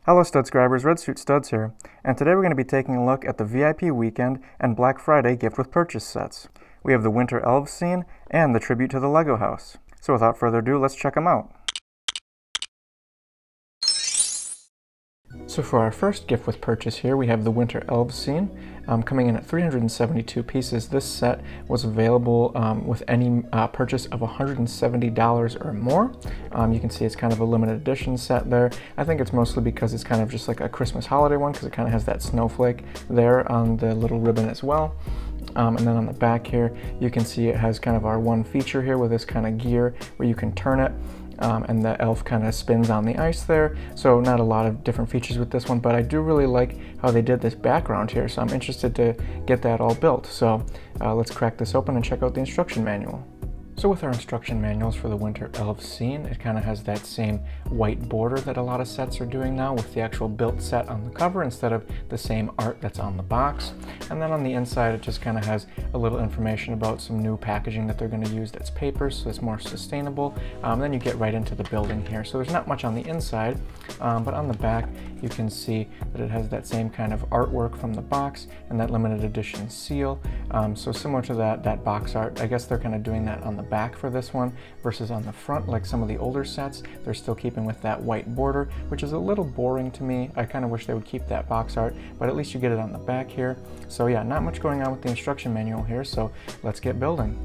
Hello Stud-Scribers, Red Suit Studs here, and today we're going to be taking a look at the VIP Weekend and Black Friday gift with purchase sets. We have the Winter Elves scene and the tribute to the Lego house. So without further ado, let's check them out. So for our first gift with purchase here, we have the Winter Elves scene, coming in at 372 pieces. This set was available with any purchase of $170 or more. You can see it's kind of a limited edition set there. I think it's mostly because it's kind of just like a Christmas holiday one, because it kind of has that snowflake there on the little ribbon as well. And then on the back here, you can see it has kind of our one feature here with this kind of gear where you can turn it. And the elf kind of spins on the ice there, so not a lot of different features with this one, but I do really like how they did this background here, so I'm interested to get that all built. So let's crack this open and check out the instruction manual. So with our instruction manuals for the Winter Elves scene, it kind of has that same white border that a lot of sets are doing now, with the actual built set on the cover instead of the same art that's on the box. And then on the inside, it just kind of has a little information about some new packaging that they're going to use that's paper, so it's more sustainable. Then you get right into the building here. So there's not much on the inside, but on the back, you can see that it has that same kind of artwork from the box and that limited edition seal. So similar to that box art, I guess they're kind of doing that on the back for this one versus on the front. Like some of the older sets, they're still keeping with that white border, which is a little boring to me. I kind of wish they would keep that box art, but at least you get it on the back here. So yeah, not much going on with the instruction manual here, so let's get building.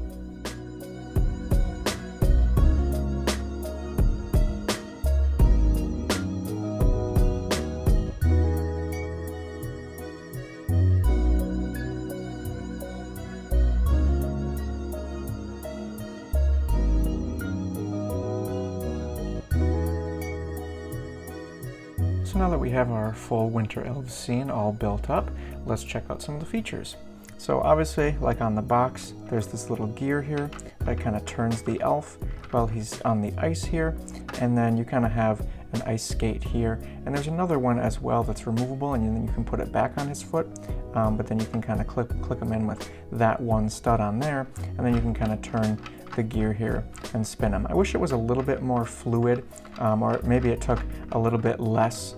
So now that we have our full Winter Elves scene all built up, let's check out some of the features. So obviously, like on the box, there's this little gear here that kind of turns the elf while he's on the ice here, and then you kind of have an ice skate here, and there's another one as well that's removable, and then you can put it back on his foot, but then you can kind of click him in with that one stud on there, and then you can kind of turn the gear here and spin him. I wish it was a little bit more fluid, or maybe it took a little bit less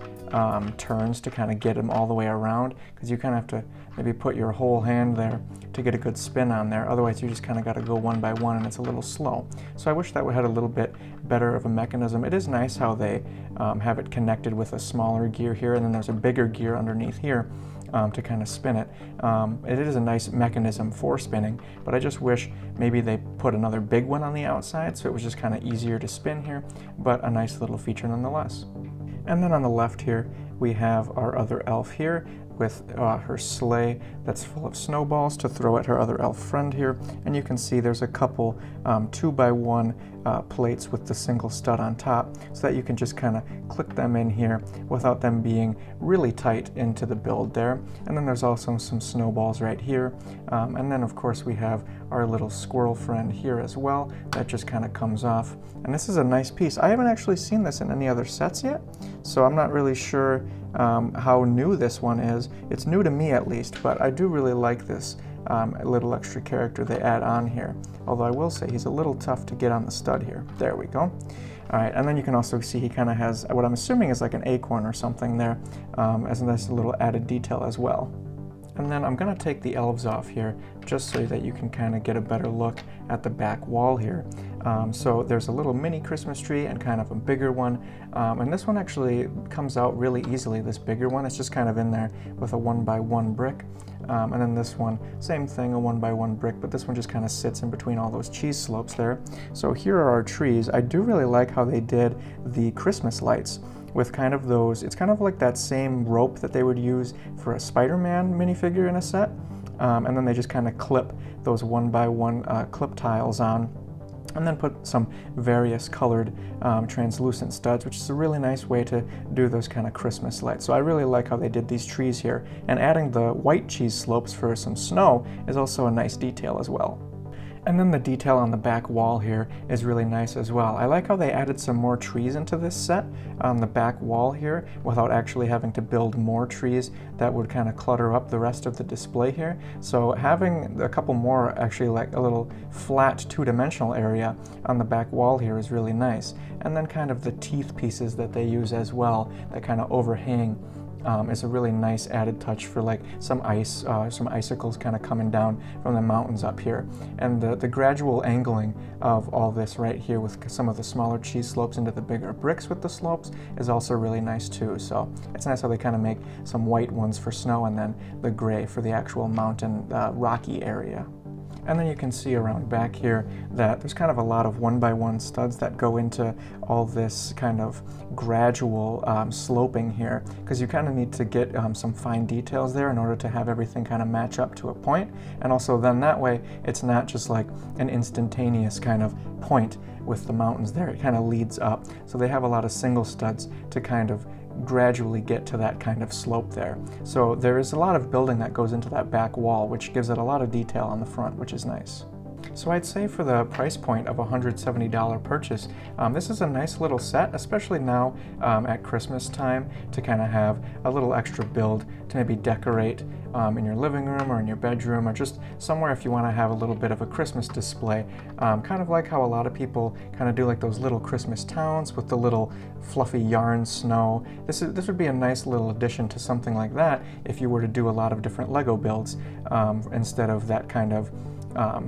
turns to kind of get him all the way around, because you kind of have to maybe put your whole hand there to get a good spin on there. Otherwise you just kind of got to go one by one and it's a little slow. So I wish that had a little bit better of a mechanism. It is nice how they have it connected with a smaller gear here, and then there's a bigger gear underneath here to kind of spin it. It is a nice mechanism for spinning, but I just wish maybe they put another big one on the outside so it was just kind of easier to spin here, but a nice little feature nonetheless. And then on the left here, we have our other elf here with her sleigh that's full of snowballs to throw at her other elf friend here. And you can see there's a couple 2x1 plates with the single stud on top, so that you can just kind of click them in here without them being really tight into the build there. And then there's also some snowballs right here. And then of course we have our little squirrel friend here as well that just kind of comes off. And this is a nice piece. I haven't actually seen this in any other sets yet, so I'm not really sure how new this one is. It's new to me at least, but I do really like this little extra character they add on here. Although I will say he's a little tough to get on the stud here. There we go. All right, and then you can also see he kind of has what I'm assuming is like an acorn or something there, as a nice little added detail as well. And then I'm going to take the elves off here just so that you can kind of get a better look at the back wall here. So there's a little mini Christmas tree and kind of a bigger one. And this one actually comes out really easily, this bigger one. It's just kind of in there with a 1x1 brick. And then this one, same thing, a 1x1 brick, but this one just kind of sits in between all those cheese slopes there. So here are our trees. I do really like how they did the Christmas lights with kind of those, it's kind of like that same rope that they would use for a Spider-Man minifigure in a set. And then they just kind of clip those 1x1 clip tiles on, and then put some various colored translucent studs, which is a really nice way to do those kind of Christmas lights. So I really like how they did these trees here, and adding the white cheese slopes for some snow is also a nice detail as well. And then the detail on the back wall here is really nice as well. I like how they added some more trees into this set on the back wall here without actually having to build more trees that would kind of clutter up the rest of the display here. So having a couple more, actually like a little flat two-dimensional area on the back wall here is really nice. And then kind of the teeth pieces that they use as well that kind of overhang is a really nice added touch for like some ice, some icicles kind of coming down from the mountains up here. And the gradual angling of all this right here with some of the smaller cheese slopes into the bigger bricks with the slopes is also really nice too. So it's nice how they kind of make some white ones for snow and then the gray for the actual mountain rocky area. And then you can see around back here that there's kind of a lot of 1x1 studs that go into all this kind of gradual sloping here, because you kind of need to get some fine details there in order to have everything kind of match up to a point. And also then that way it's not just like an instantaneous kind of point with the mountains there, it kind of leads up. So they have a lot of single studs to kind of gradually get to that kind of slope there. So there is a lot of building that goes into that back wall, which gives it a lot of detail on the front, which is nice. So I'd say for the price point of a $170 purchase, this is a nice little set, especially now at Christmas time, to kind of have a little extra build to maybe decorate in your living room or in your bedroom or just somewhere if you want to have a little bit of a Christmas display. Kind of like how a lot of people kind of do like those little Christmas towns with the little fluffy yarn snow. This would be a nice little addition to something like that if you were to do a lot of different Lego builds instead of that kind of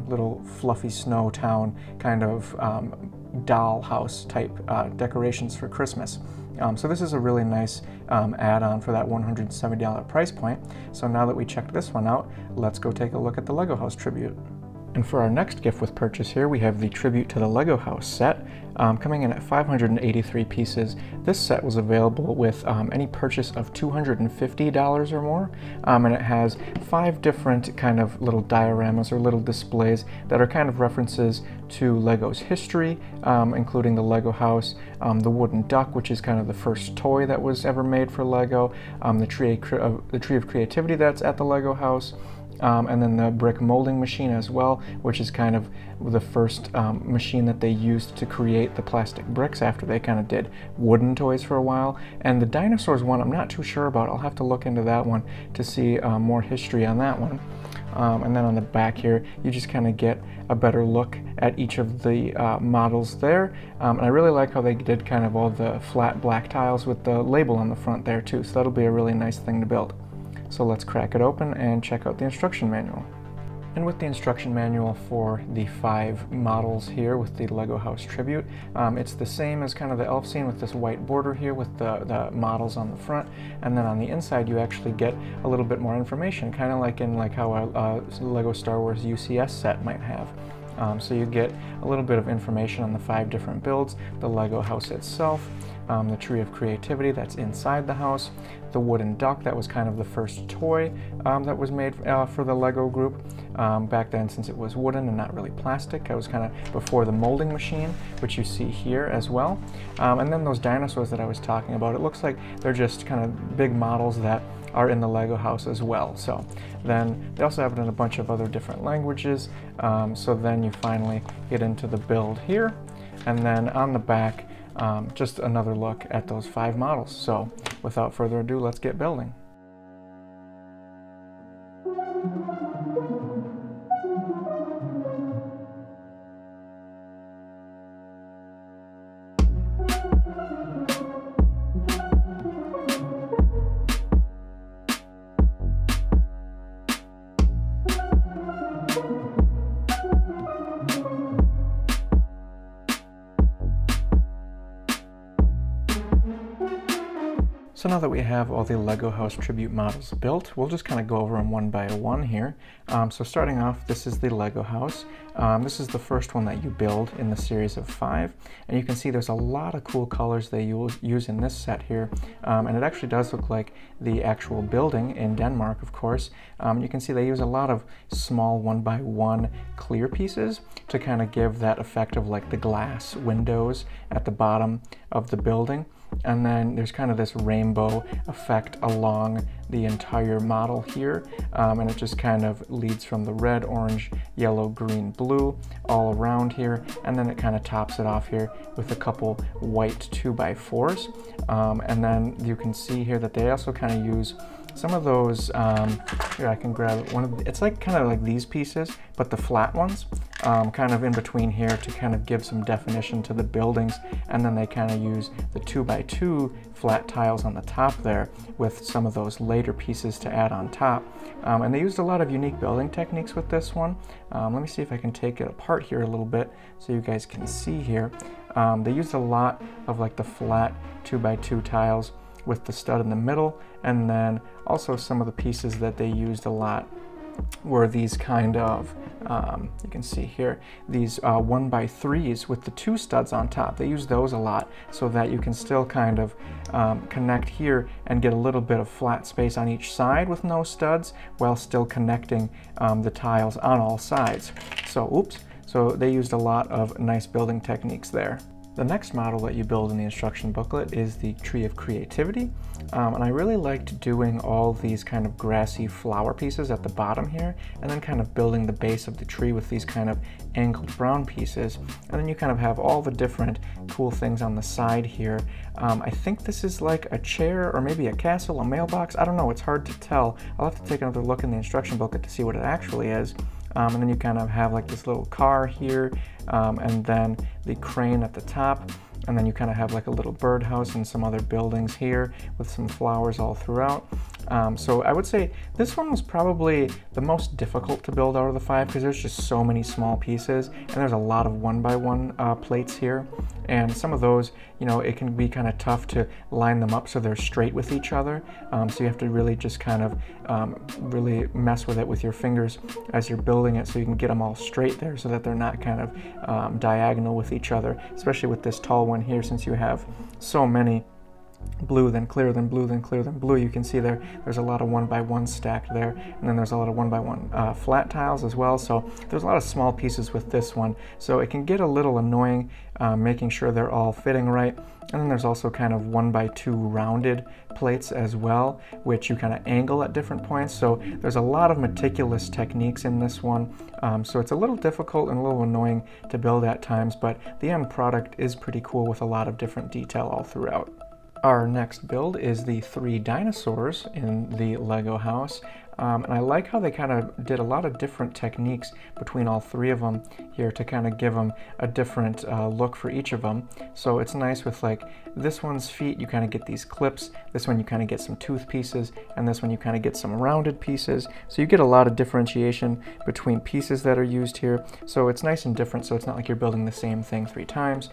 little fluffy snow town kind of dollhouse type decorations for Christmas. So this is a really nice add-on for that $170 price point. So now that we checked this one out, let's go take a look at the Lego House Tribute. And for our next gift with purchase here, we have the Tribute to the Lego House set, coming in at 583 pieces. This set was available with any purchase of $250 or more, and it has 5 different kind of little dioramas or little displays that are kind of references to Lego's history, including the Lego house, the wooden duck, which is kind of the first toy that was ever made for Lego, the tree of creativity that's at the Lego house, and then the brick molding machine as well, which is kind of the first machine that they used to create the plastic bricks after they kind of did wooden toys for a while. And the dinosaurs one, I'm not too sure about. I'll have to look into that one to see more history on that one. And then on the back here, you just kind of get a better look at each of the models there. And I really like how they did kind of all the flat black tiles with the label on the front there too. So that'll be a really nice thing to build. So let's crack it open and check out the instruction manual. And with the instruction manual for the 5 models here with the Lego House Tribute, it's the same as kind of the elf scene with this white border here with the models on the front, and then on the inside you actually get a little bit more information, kind of like in like how a Lego Star Wars UCS set might have. So you get a little bit of information on the 5 different builds, the Lego house itself, the tree of creativity that's inside the house, the wooden duck that was kind of the first toy that was made for the Lego group back then, since it was wooden and not really plastic. It was kind of before the molding machine, which you see here as well. And then those dinosaurs that I was talking about, it looks like they're just kind of big models that are in the Lego house as well. So then they also have it in a bunch of other different languages. So then you finally get into the build here, and then on the back just another look at those 5 models. So without further ado, let's get building. So now that we have all the Lego House Tribute models built, we'll just kind of go over them one by one here. So starting off, this is the Lego house. This is the first one that you build in the series of 5, and you can see there's a lot of cool colors they use in this set here, and it actually does look like the actual building in Denmark, of course. You can see they use a lot of small 1x1 clear pieces to kind of give that effect of like the glass windows at the bottom of the building. and then there's kind of this rainbow effect along the entire model here, and it just kind of leads from the red, orange, yellow, green, blue all around here, and then it kind of tops it off here with a couple white 2x4s, and then you can see here that they also kind of use some of those, here I can grab it, it's like kind of like these pieces, but the flat ones, kind of in between here to kind of give some definition to the buildings, and then they kind of use the 2x2 flat tiles on the top there with some of those later pieces to add on top. And they used a lot of unique building techniques with this one. Let me see if I can take it apart here a little bit so you guys can see here. They used a lot of like the flat 2x2 tiles with the stud in the middle, and then also some of the pieces that they used a lot were these kind of, you can see here, these 1x3s with the 2 studs on top. They use those a lot so that you can still kind of connect here and get a little bit of flat space on each side with no studs while still connecting the tiles on all sides. So, so they used a lot of nice building techniques there. The next model that you build in the instruction booklet is the Tree of Creativity, and I really liked doing all these kind of grassy flower pieces at the bottom here, and then kind of building the base of the tree with these kind of angled brown pieces, and then you kind of have all the different cool things on the side here. I think this is like a chair or maybe a castle, a mailbox, I don't know, it's hard to tell. I'll have to take another look in the instruction booklet to see what it actually is. And then you kind of have like this little car here, and then the crane at the top, and then you kind of have like a little birdhouse and some other buildings here with some flowers all throughout. So I would say this one was probably the most difficult to build out of the 5 because there's just so many small pieces, and there's a lot of 1x1 plates here, and some of those, you know, it can be kind of tough to line them up so they're straight with each other. So you have to really just kind of really mess with it with your fingers as you're building it so you can get them all straight there so that they're not kind of diagonal with each other, especially with this tall one here, since you have so many blue, then clear, then blue, then clear, then blue. You can see there's a lot of 1x1 stacked there, and then there's a lot of 1x1 flat tiles as well. So there's a lot of small pieces with this one, so it can get a little annoying making sure they're all fitting right. And then there's also kind of 1x2 rounded plates as well, which you kind of angle at different points. So there's a lot of meticulous techniques in this one. So it's a little difficult and a little annoying to build at times, but the end product is pretty cool with a lot of different detail all throughout. Our next build is the 3 dinosaurs in the Lego house. And I like how they kind of did a lot of different techniques between all 3 of them here to kind of give them a different look for each of them. So it's nice with like this one's feet, you kind of get these clips, this one you kind of get some tooth pieces, and this one you kind of get some rounded pieces. So you get a lot of differentiation between pieces that are used here. So it's nice and different, so it's not like you're building the same thing 3 times.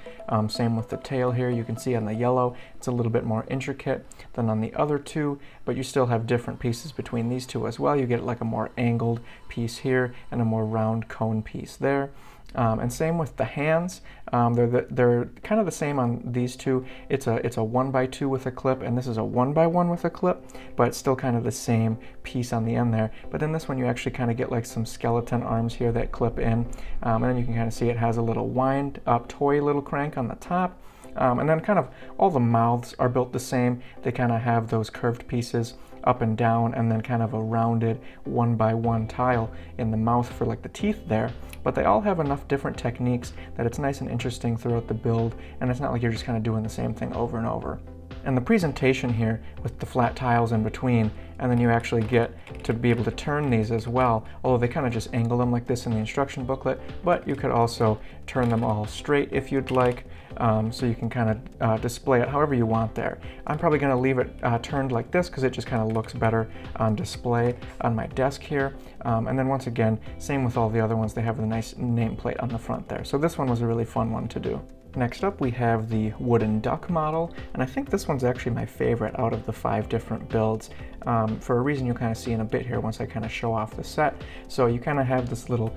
Same with the tail here, you can see on the yellow, it's a little bit more intricate than on the other 2, but you still have different pieces between these 2 as well. You get like a more angled piece here and a more round cone piece there. And same with the hands. They're kind of the same on these 2. It's a 1x2 with a clip, and this is a 1x1 with a clip, but it's still kind of the same piece on the end there. But then this one you actually kind of get like some skeleton arms here that clip in, and then you can kind of see it has a little wind up toy little crank on the top. And then kind of all the mouths are built the same. They kind of have those curved pieces up and down, and then kind of a rounded 1x1 tile in the mouth for like the teeth there. But they all have enough different techniques that it's nice and interesting throughout the build, and it's not like you're just kind of doing the same thing over and over. And the presentation here with the flat tiles in between, and then you actually get to be able to turn these as well, although they kind of just angle them like this in the instruction booklet, but you could also turn them all straight if you'd like, so you can kind of display it however you want there. I'm probably going to leave it turned like this because it just kind of looks better on display on my desk here. And then once again, same with all the other ones, they have the nice nameplate on the front there. So this one was a really fun one to do. Next up we have the wooden duck model, and I think this one's actually my favorite out of the 5 different builds, for a reason you'll kind of see in a bit here once I kind of show off the set. So you kind of have this little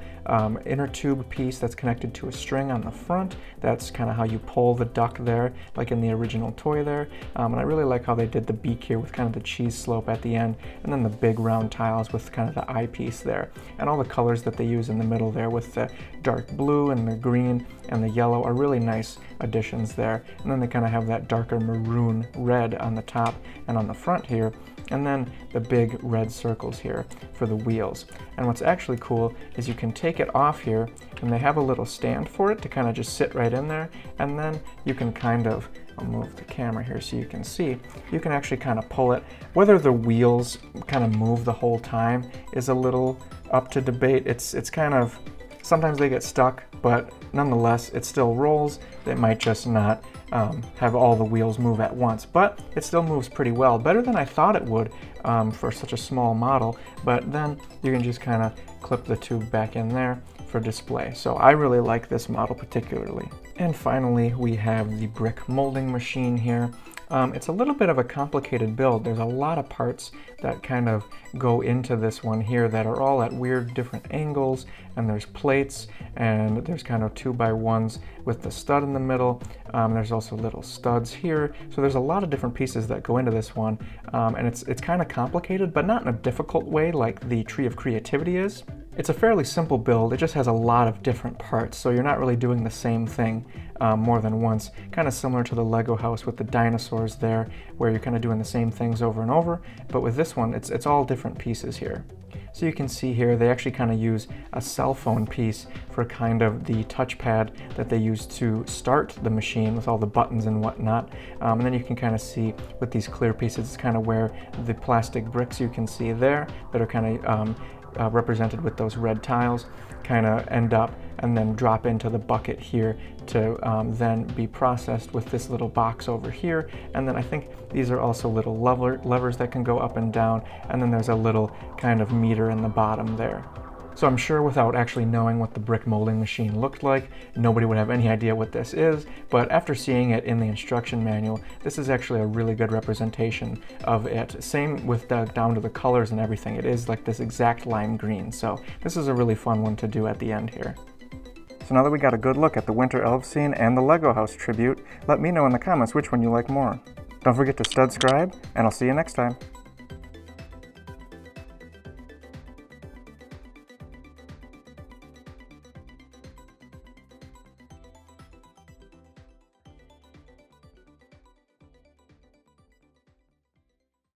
inner tube piece that's connected to a string on the front. That's kind of how you pull the duck there, like in the original toy there. And I really like how they did the beak here with kind of the cheese slope at the end, and then the big round tiles with kind of the eyepiece there. And all the colors that they use in the middle there with the dark blue and the green and the yellow are really nice nice additions there. And then they kind of have that darker maroon red on the top and on the front here, and then the big red circles here for the wheels. And what's actually cool is you can take it off here, and they have a little stand for it to kind of just sit right in there, and then you can kind of, I'll move the camera here so you can see, you can actually kind of pull it. Whether the wheels kind of move the whole time is a little up to debate. It's kind of, sometimes they get stuck, but nonetheless it still rolls. It might just not have all the wheels move at once, but it still moves pretty well, better than I thought it would for such a small model. But then you can just kind of clip the tube back in there for display. So I really like this model particularly. And finally, we have the brick molding machine here. It's a little bit of a complicated build. There's a lot of parts that kind of go into this one here that are all at weird different angles, and there's plates, and there's kind of 2x1s with the stud in the middle. There's also little studs here. So there's a lot of different pieces that go into this one, and it's kind of complicated, but not in a difficult way like the Tree of Creativity is. It's a fairly simple build. It just has a lot of different parts, so you're not really doing the same thing more than once. Kind of similar to the Lego house with the dinosaurs there, where you're kind of doing the same things over and over, but with this one, it's all different pieces here. So you can see here, they actually kind of use a cell phone piece for kind of the touchpad that they use to start the machine with all the buttons and whatnot. And then you can kind of see with these clear pieces, it's kind of where the plastic bricks you can see there that are kind of represented with those red tiles kind of end up and then drop into the bucket here to then be processed with this little box over here. And then I think these are also little levers that can go up and down, and then there's a little kind of meter in the bottom there. So I'm sure without actually knowing what the brick molding machine looked like, nobody would have any idea what this is, but after seeing it in the instruction manual, this is actually a really good representation of it. Same with down to the colors and everything. It is like this exact lime green, so this is a really fun one to do at the end here. So now that we got a good look at the Winter Elves scene and the Lego House tribute, let me know in the comments which one you like more. Don't forget to Stud-Scribe, and I'll see you next time.